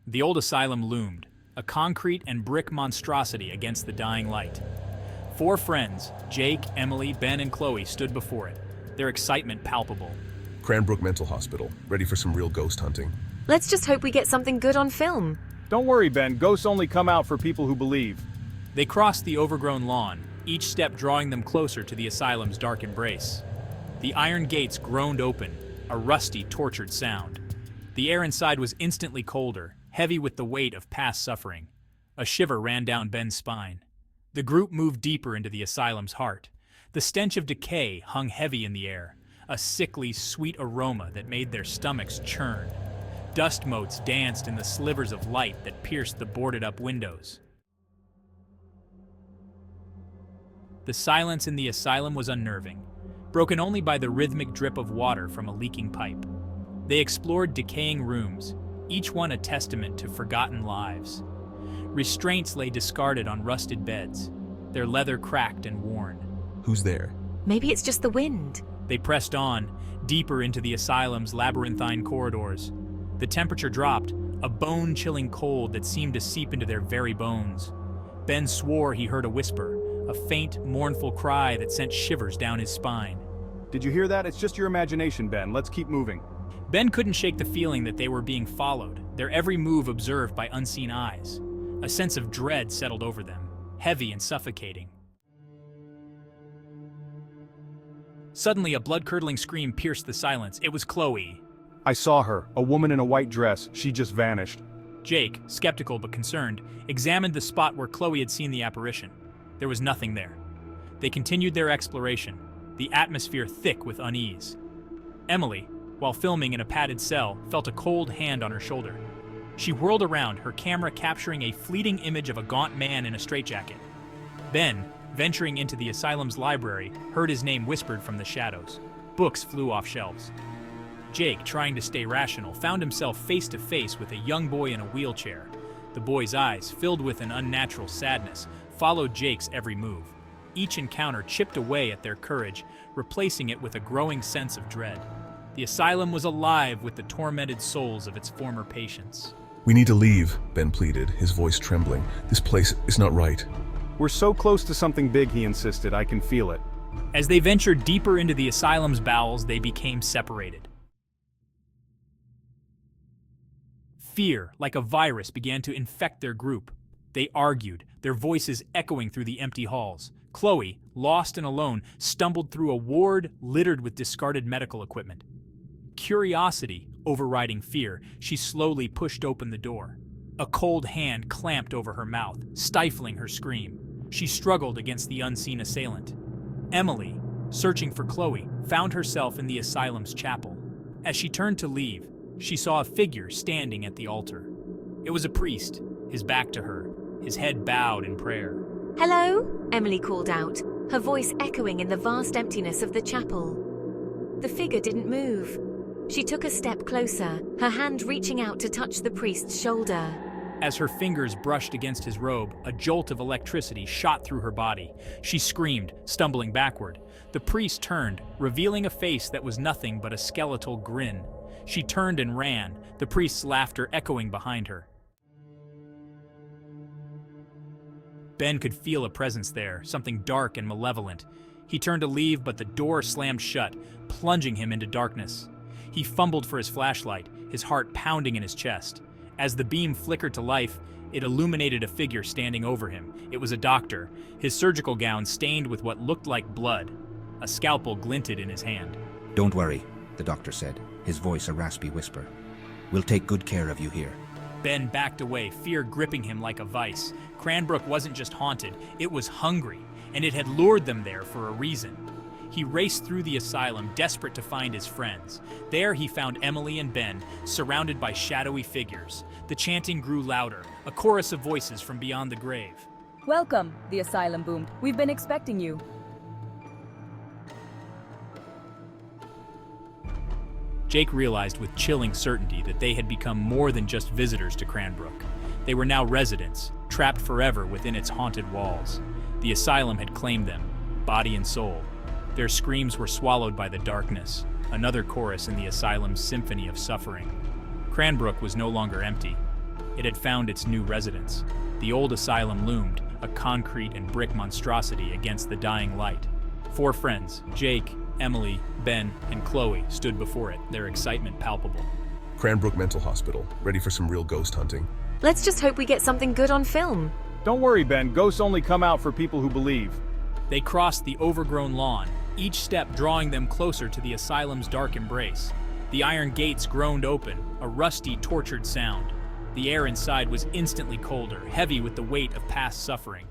The old asylum loomed, a concrete and brick monstrosity against the dying light. Four friends, Jake, Emily, Ben, and Chloe, stood before it, their excitement palpable. Cranbrook Mental Hospital, ready for some real ghost hunting. Let's just hope we get something good on film. Don't worry, Ben. Ghosts only come out for people who believe. They crossed the overgrown lawn, each step drawing them closer to the asylum's dark embrace. The iron gates groaned open, a rusty, tortured sound. The air inside was instantly colder, heavy with the weight of past suffering. A shiver ran down Ben's spine. The group moved deeper into the asylum's heart. The stench of decay hung heavy in the air, a sickly, sweet aroma that made their stomachs churn. Dust motes danced in the slivers of light that pierced the boarded-up windows. The silence in the asylum was unnerving, broken only by the rhythmic drip of water from a leaking pipe. They explored decaying rooms, each one a testament to forgotten lives. Restraints lay discarded on rusted beds, their leather cracked and worn. Who's there? Maybe it's just the wind. They pressed on, deeper into the asylum's labyrinthine corridors. The temperature dropped, a bone-chilling cold that seemed to seep into their very bones. Ben swore he heard a whisper, a faint, mournful cry that sent shivers down his spine. Did you hear that? It's just your imagination, Ben. Let's keep moving. Ben couldn't shake the feeling that they were being followed, their every move observed by unseen eyes. A sense of dread settled over them, heavy and suffocating. Suddenly, a blood-curdling scream pierced the silence. It was Chloe. I saw her, a woman in a white dress. She just vanished. Jake, skeptical but concerned, examined the spot where Chloe had seen the apparition. There was nothing there. They continued their exploration, the atmosphere thick with unease. Emily, while filming in a padded cell, felt a cold hand on her shoulder. She whirled around, her camera capturing a fleeting image of a gaunt man in a straitjacket. Ben, venturing into the asylum's library, heard his name whispered from the shadows. Books flew off shelves. Jake, trying to stay rational, found himself face to face with a young boy in a wheelchair. The boy's eyes, filled with an unnatural sadness, followed Jake's every move. Each encounter chipped away at their courage, replacing it with a growing sense of dread. The asylum was alive with the tormented souls of its former patients. We need to leave, Ben pleaded, his voice trembling. This place is not right. We're so close to something big, he insisted. I can feel it. As they ventured deeper into the asylum's bowels, they became separated. Fear, like a virus, began to infect their group. They argued, their voices echoing through the empty halls. Chloe, lost and alone, stumbled through a ward littered with discarded medical equipment. Curiosity overriding fear, she slowly pushed open the door. A cold hand clamped over her mouth, stifling her scream. She struggled against the unseen assailant. Emily, searching for Chloe, found herself in the asylum's chapel. As she turned to leave, she saw a figure standing at the altar. It was a priest, his back to her, his head bowed in prayer. Hello? Emily called out, her voice echoing in the vast emptiness of the chapel. The figure didn't move. She took a step closer, her hand reaching out to touch the priest's shoulder. As her fingers brushed against his robe, a jolt of electricity shot through her body. She screamed, stumbling backward. The priest turned, revealing a face that was nothing but a skeletal grin. She turned and ran, the priest's laughter echoing behind her. Ben could feel a presence there, something dark and malevolent. He turned to leave, but the door slammed shut, plunging him into darkness. He fumbled for his flashlight, his heart pounding in his chest. As the beam flickered to life, it illuminated a figure standing over him. It was a doctor, his surgical gown stained with what looked like blood. A scalpel glinted in his hand. Don't worry, the doctor said, his voice a raspy whisper. We'll take good care of you here. Ben backed away, fear gripping him like a vice. Cranbrook wasn't just haunted, it was hungry, and it had lured them there for a reason. He raced through the asylum, desperate to find his friends. There he found Emily and Ben, surrounded by shadowy figures. The chanting grew louder, a chorus of voices from beyond the grave. Welcome, the asylum boomed. We've been expecting you. Jake realized with chilling certainty that they had become more than just visitors to Cranbrook. They were now residents, trapped forever within its haunted walls. The asylum had claimed them, body and soul. Their screams were swallowed by the darkness, another chorus in the asylum's symphony of suffering. Cranbrook was no longer empty. It had found its new residence. The old asylum loomed, a concrete and brick monstrosity against the dying light. 4 friends, Jake, Emily, Ben, and Chloe, stood before it, their excitement palpable. Cranbrook Mental Hospital, ready for some real ghost hunting. Let's just hope we get something good on film. Don't worry, Ben. Ghosts only come out for people who believe. They crossed the overgrown lawn, each step drawing them closer to the asylum's dark embrace. The iron gates groaned open, a rusty, tortured sound. The air inside was instantly colder, heavy with the weight of past suffering.